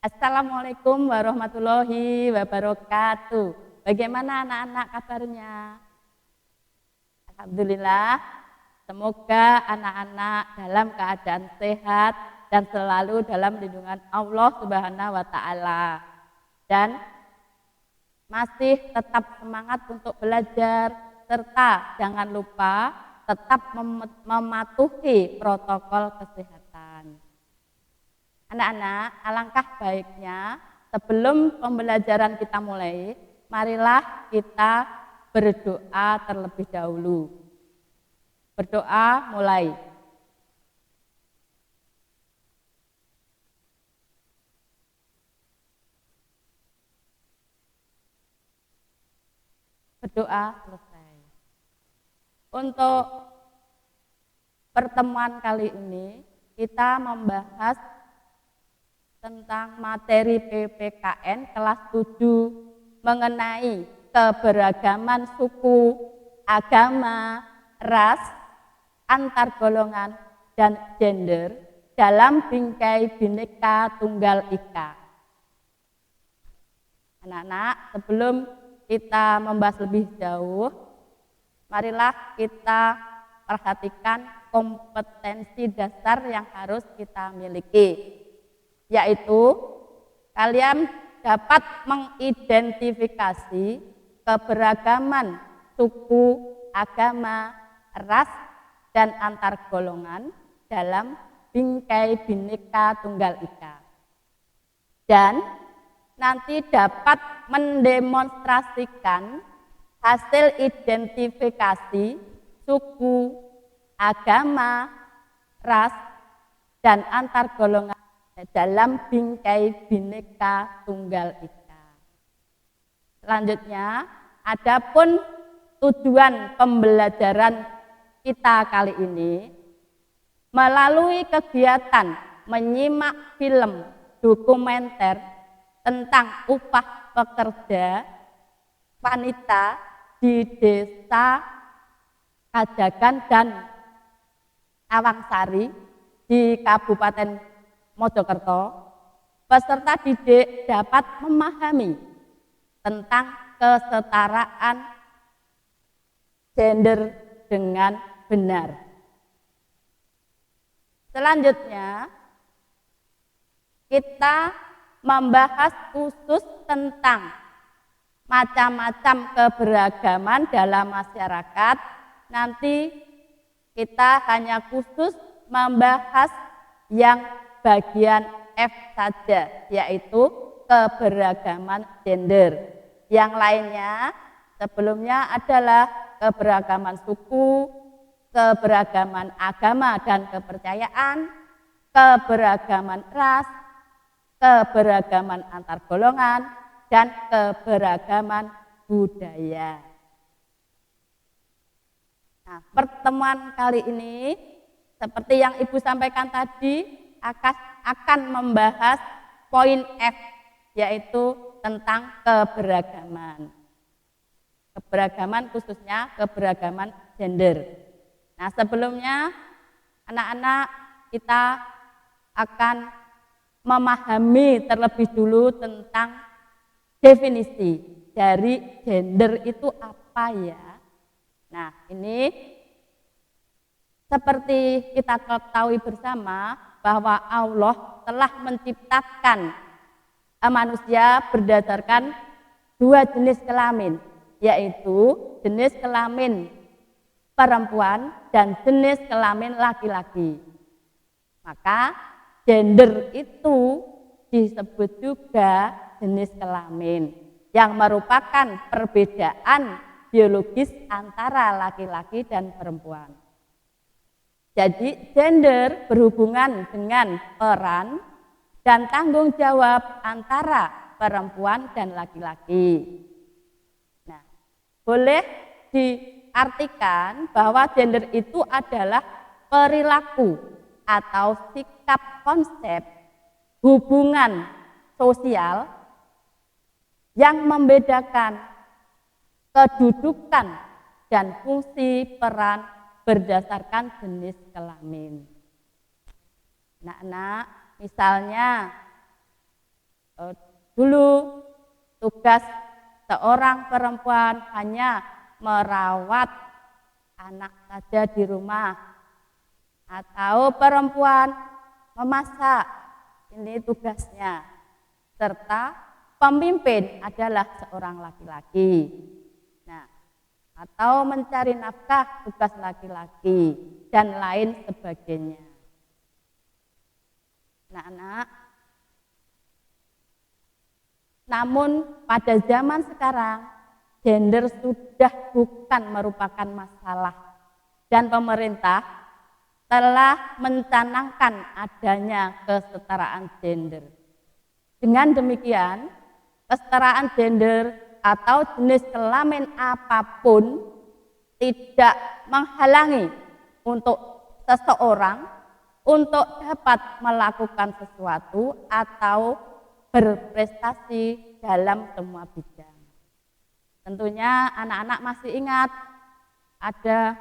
Assalamualaikum warahmatullahi wabarakatuh. Bagaimana anak-anak kabarnya? Alhamdulillah, semoga anak-anak dalam keadaan sehat dan selalu dalam lindungan Allah Subhanahu wa Ta'ala, dan masih tetap semangat untuk belajar, serta jangan lupa tetap mematuhi protokol kesehatan. Anak-anak, alangkah baiknya sebelum pembelajaran kita mulai, marilah kita berdoa terlebih dahulu. Berdoa mulai. Berdoa selesai. Untuk pertemuan kali ini, kita membahas tentang materi PPKN kelas 7 mengenai keberagaman suku, agama, ras, antar golongan, dan gender dalam bingkai Bhinneka Tunggal Ika. Anak-anak, sebelum kita membahas lebih jauh, marilah kita perhatikan kompetensi dasar yang harus kita miliki, yaitu kalian dapat mengidentifikasi keberagaman suku, agama, ras, dan antar golongan dalam bingkai Bhinneka Tunggal Ika. Dan nanti dapat mendemonstrasikan hasil identifikasi suku, agama, ras, dan antar golongan dalam bingkai Bhinneka Tunggal Ika. Selanjutnya, adapun tujuan pembelajaran kita kali ini melalui kegiatan menyimak film dokumenter tentang upah pekerja wanita di Desa Kajagan dan Awangsari di Kabupaten Mojokerto. Peserta didik dapat memahami tentang kesetaraan gender dengan benar. Selanjutnya, kita membahas khusus tentang macam-macam keberagaman dalam masyarakat. Nanti kita hanya khusus membahas yang bagian F saja, yaitu keberagaman gender. Yang lainnya sebelumnya adalah keberagaman suku, keberagaman agama dan kepercayaan, keberagaman ras, keberagaman antar golongan, dan keberagaman budaya. Nah, pertemuan kali ini seperti yang Ibu sampaikan tadi akan membahas poin F, yaitu tentang keberagaman. Keberagaman khususnya keberagaman gender. Nah, sebelumnya anak-anak kita akan memahami terlebih dulu tentang definisi dari gender itu apa ya. Nah, ini seperti kita ketahui bersama bahwa Allah telah menciptakan manusia berdasarkan dua jenis kelamin, yaitu jenis kelamin perempuan dan jenis kelamin laki-laki. Maka gender itu disebut juga jenis kelamin yang merupakan perbedaan biologis antara laki-laki dan perempuan. Jadi gender berhubungan dengan peran dan tanggung jawab antara perempuan dan laki-laki. Nah, boleh diartikan bahwa gender itu adalah perilaku atau sikap konsep hubungan sosial yang membedakan kedudukan dan fungsi peran berdasarkan jenis kelamin. Nah, misalnya Eh, Dulu tugas seorang perempuan hanya merawat anak saja di rumah, atau perempuan memasak, ini tugasnya. Serta pemimpin adalah seorang laki-laki. Nah, atau mencari nafkah tugas laki-laki dan lain sebagainya. Anak-anak, namun pada zaman sekarang gender sudah bukan merupakan masalah dan pemerintah telah mencanangkan adanya kesetaraan gender. Dengan demikian, kesetaraan gender atau jenis kelamin apapun tidak menghalangi untuk seseorang untuk dapat melakukan sesuatu atau berprestasi dalam semua bidang. Tentunya anak-anak masih ingat ada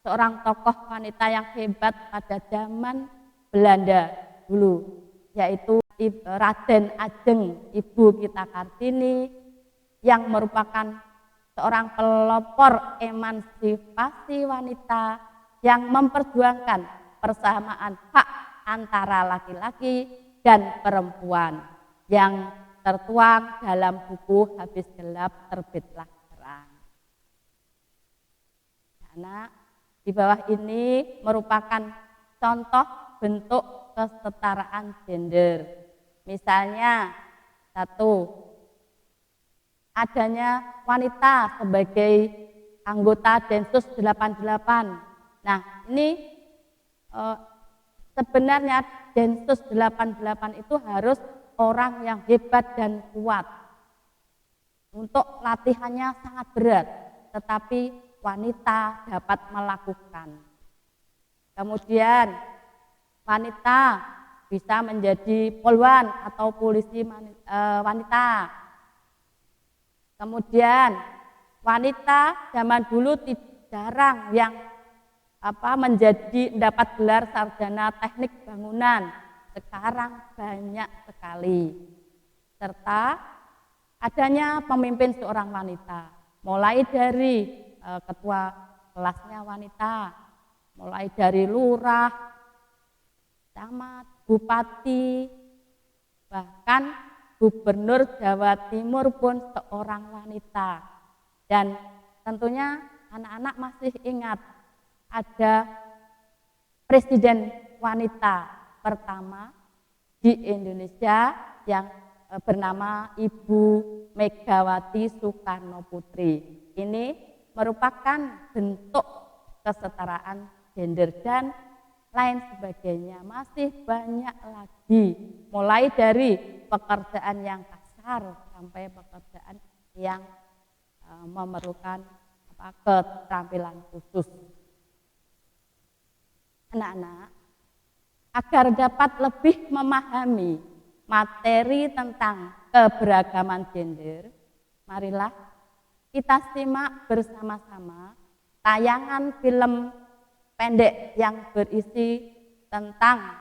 seorang tokoh wanita yang hebat pada zaman Belanda dulu, yaitu Raden Ajeng, Ibu kita Kartini, yang merupakan seorang pelopor emansipasi wanita yang memperjuangkan persamaan hak antara laki-laki dan perempuan yang tertuang dalam buku Habis Gelap Terbitlah Terang. Anak, di bawah ini merupakan contoh bentuk kesetaraan gender. Misalnya, satu, adanya wanita sebagai anggota Densus 88. Nah, ini sebenarnya Densus 88 itu harus orang yang hebat dan kuat. Untuk latihannya sangat berat, tetapi wanita dapat melakukan. Kemudian wanita bisa menjadi polwan atau polisi wanita. Kemudian wanita zaman dulu jarang yang mendapat gelar sarjana teknik bangunan. Sekarang banyak sekali. Serta adanya pemimpin seorang wanita, mulai dari ketua kelasnya wanita, mulai dari lurah, camat, bupati, bahkan gubernur Jawa Timur pun seorang wanita. Dan tentunya anak-anak masih ingat ada presiden wanita pertama di Indonesia yang bernama Ibu Megawati Soekarno Putri. Ini merupakan bentuk kesetaraan gender dan lain sebagainya, masih banyak lagi, mulai dari pekerjaan yang kasar sampai pekerjaan yang memerlukan keterampilan khusus. Anak-anak, agar dapat lebih memahami materi tentang keberagaman gender, marilah kita simak bersama-sama tayangan film pendek yang berisi tentang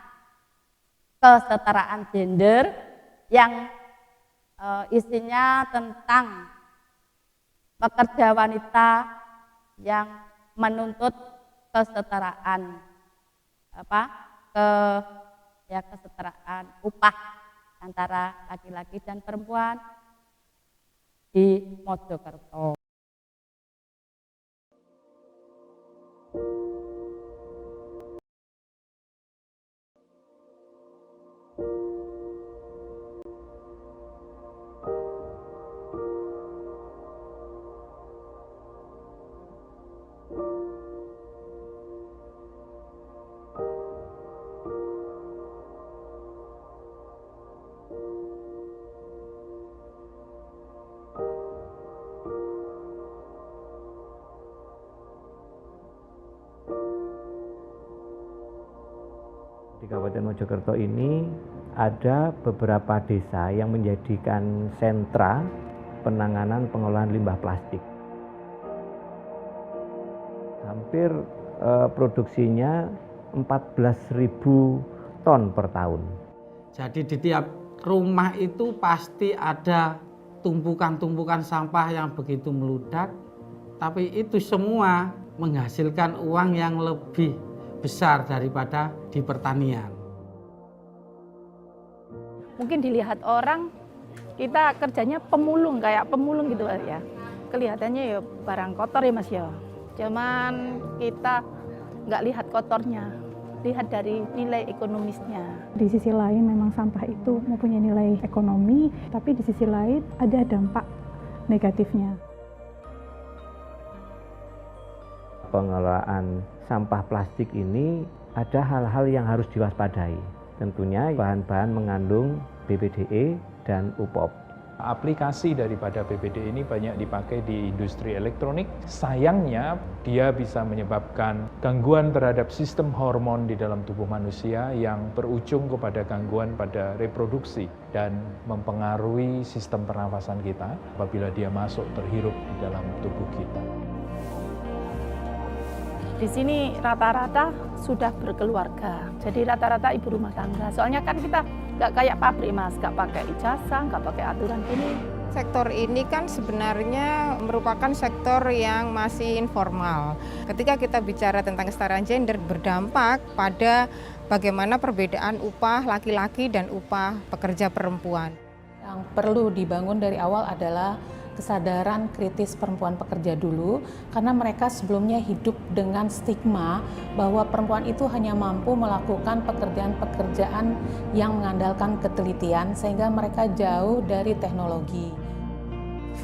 kesetaraan gender yang isinya tentang pekerja wanita yang menuntut kesetaraan kesetaraan upah antara laki-laki dan perempuan di Mojokerto. Di Kabupaten Mojokerto ini ada beberapa desa yang menjadikan sentra penanganan pengolahan limbah plastik. Hampir produksinya 14.000 ton per tahun. Jadi di tiap rumah itu pasti ada tumpukan-tumpukan sampah yang begitu meludak, tapi itu semua menghasilkan uang yang lebih besar daripada di pertanian. Mungkin dilihat orang, kita kerjanya pemulung, kayak pemulung gitu ya. Kelihatannya ya barang kotor ya Mas ya. Cuman kita nggak lihat kotornya, lihat dari nilai ekonomisnya. Di sisi lain memang sampah itu mempunyai nilai ekonomi, tapi di sisi lain ada dampak negatifnya. Pengelolaan sampah plastik ini ada hal-hal yang harus diwaspadai. Tentunya bahan-bahan mengandung BPDE dan UPOP. Aplikasi daripada BPDE ini banyak dipakai di industri elektronik. Sayangnya dia bisa menyebabkan gangguan terhadap sistem hormon di dalam tubuh manusia yang berujung kepada gangguan pada reproduksi dan mempengaruhi sistem pernafasan kita apabila dia masuk terhirup di dalam tubuh kita. Di sini rata-rata sudah berkeluarga, jadi rata-rata ibu rumah tangga. Soalnya kan kita nggak kayak pabrik Mas, nggak pakai ijazah, nggak pakai aturan ini. Sektor ini kan sebenarnya merupakan sektor yang masih informal. Ketika kita bicara tentang kesetaraan gender, berdampak pada bagaimana perbedaan upah laki-laki dan upah pekerja perempuan. Yang perlu dibangun dari awal adalah kesadaran kritis perempuan pekerja dulu, karena mereka sebelumnya hidup dengan stigma bahwa perempuan itu hanya mampu melakukan pekerjaan-pekerjaan yang mengandalkan ketelitian sehingga mereka jauh dari teknologi.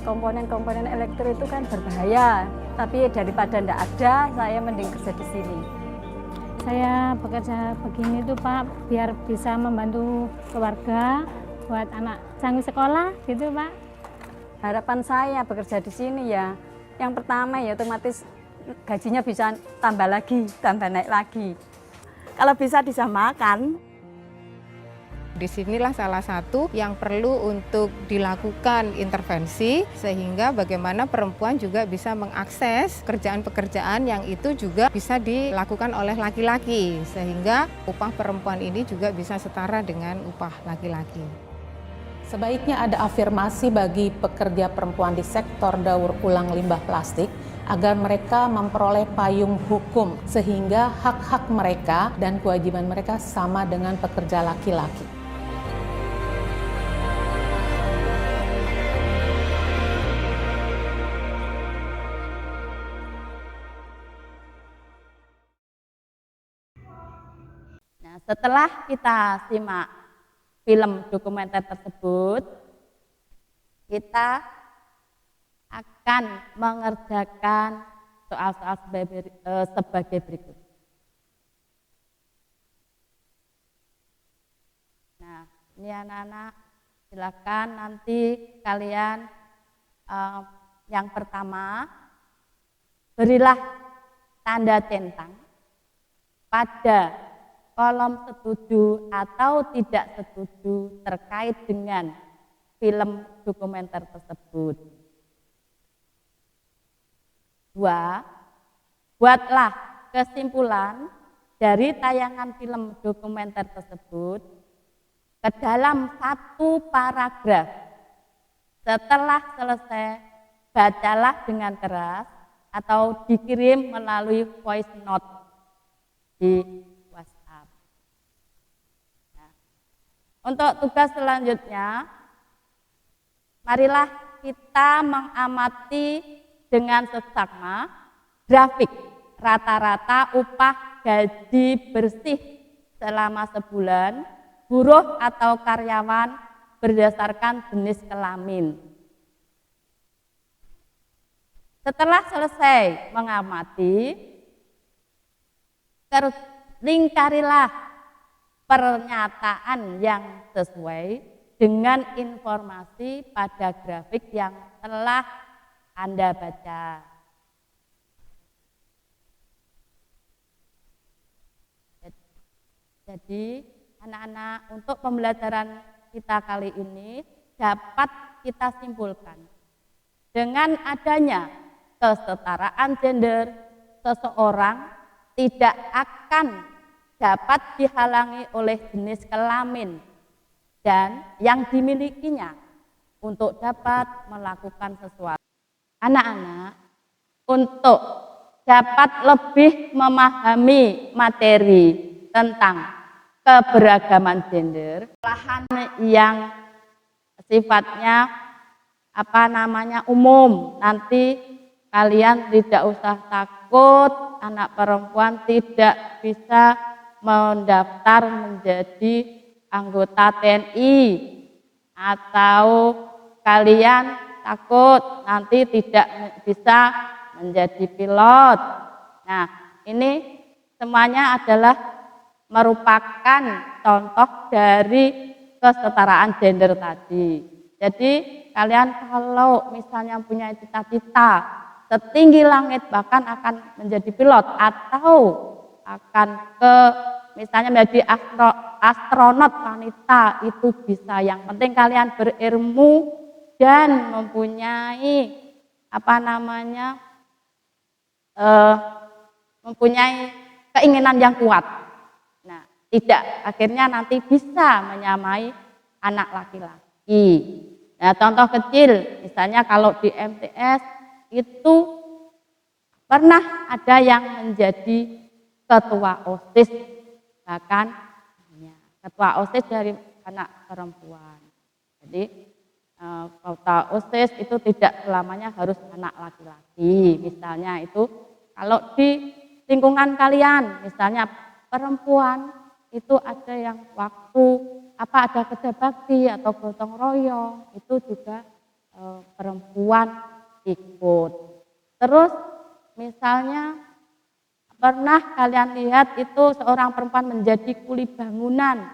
Komponen-komponen elektrik itu kan berbahaya, tapi daripada tidak ada, saya mending kerja di sini. Saya bekerja begini tuh Pak, biar bisa membantu keluarga, buat anak sanggup sekolah gitu Pak. Harapan saya bekerja di sini ya, yang pertama ya otomatis gajinya bisa tambah lagi, tambah naik lagi. Kalau bisa disamakan. Disinilah salah satu yang perlu untuk dilakukan intervensi sehingga bagaimana perempuan juga bisa mengakses pekerjaan-pekerjaan yang itu juga bisa dilakukan oleh laki-laki sehingga upah perempuan ini juga bisa setara dengan upah laki-laki. Sebaiknya ada afirmasi bagi pekerja perempuan di sektor daur ulang limbah plastik agar mereka memperoleh payung hukum sehingga hak-hak mereka dan kewajiban mereka sama dengan pekerja laki-laki. Nah, setelah kita simak film dokumenter tersebut, kita akan mengerjakan soal-soal sebagai berikut. Nah, ini anak-anak, silakan nanti kalian yang pertama, berilah tanda centang pada kolom setuju atau tidak setuju terkait dengan film dokumenter tersebut. 2. Buatlah kesimpulan dari tayangan film dokumenter tersebut ke dalam satu paragraf. Setelah selesai, bacalah dengan keras atau dikirim melalui voice note di Untuk tugas selanjutnya, marilah kita mengamati dengan seksama grafik rata-rata upah gaji bersih selama sebulan, buruh atau karyawan berdasarkan jenis kelamin. Setelah selesai mengamati, lingkarilah pernyataan yang sesuai dengan informasi pada grafik yang telah Anda baca. Jadi anak-anak, untuk pembelajaran kita kali ini dapat kita simpulkan dengan adanya kesetaraan gender, seseorang tidak akan dapat dihalangi oleh jenis kelamin dan yang dimilikinya untuk dapat melakukan sesuatu. Anak-anak untuk dapat lebih memahami materi tentang keberagaman gender, lahan yang sifatnya umum. Nanti kalian tidak usah takut anak perempuan tidak bisa mendaftar menjadi anggota TNI, atau kalian takut nanti tidak bisa menjadi pilot. Nah, ini semuanya adalah merupakan contoh dari kesetaraan gender tadi. Jadi kalian kalau misalnya punya cita-cita setinggi langit bahkan akan menjadi pilot atau akan misalnya menjadi astronot wanita, itu bisa. Yang penting kalian berilmu dan mempunyai mempunyai keinginan yang kuat. Nah, tidak akhirnya nanti bisa menyamai anak laki-laki. Nah, contoh kecil, misalnya kalau di MTS itu pernah ada yang menjadi ketua OSIS, bahkan ketua OSIS dari anak perempuan. Jadi ketua OSIS itu tidak selamanya harus anak laki-laki. Misalnya itu kalau di lingkungan kalian, misalnya perempuan itu ada yang waktu ada kerja bakti atau gotong royong, itu juga perempuan ikut. Terus misalnya pernah kalian lihat itu seorang perempuan menjadi kuli bangunan,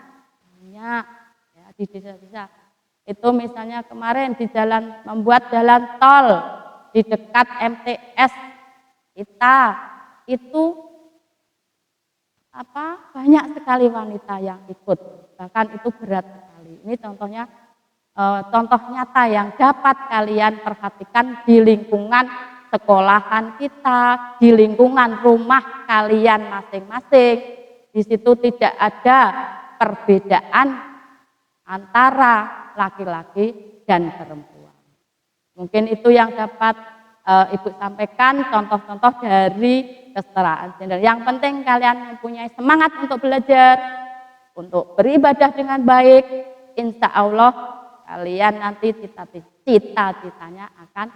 banyak ya di desa-desa. Itu misalnya kemarin di membuat jalan tol di dekat MTS kita, itu banyak sekali wanita yang ikut, bahkan itu berat sekali. Ini contohnya contoh nyata yang dapat kalian perhatikan di lingkungan sekolahan kita, di lingkungan rumah kalian masing-masing. Di situ tidak ada perbedaan antara laki-laki dan perempuan. Mungkin itu yang dapat Ibu sampaikan, contoh-contoh dari kesetaraan gender. Yang penting kalian mempunyai semangat untuk belajar, untuk beribadah dengan baik. Insya Allah kalian nanti cita-citanya akan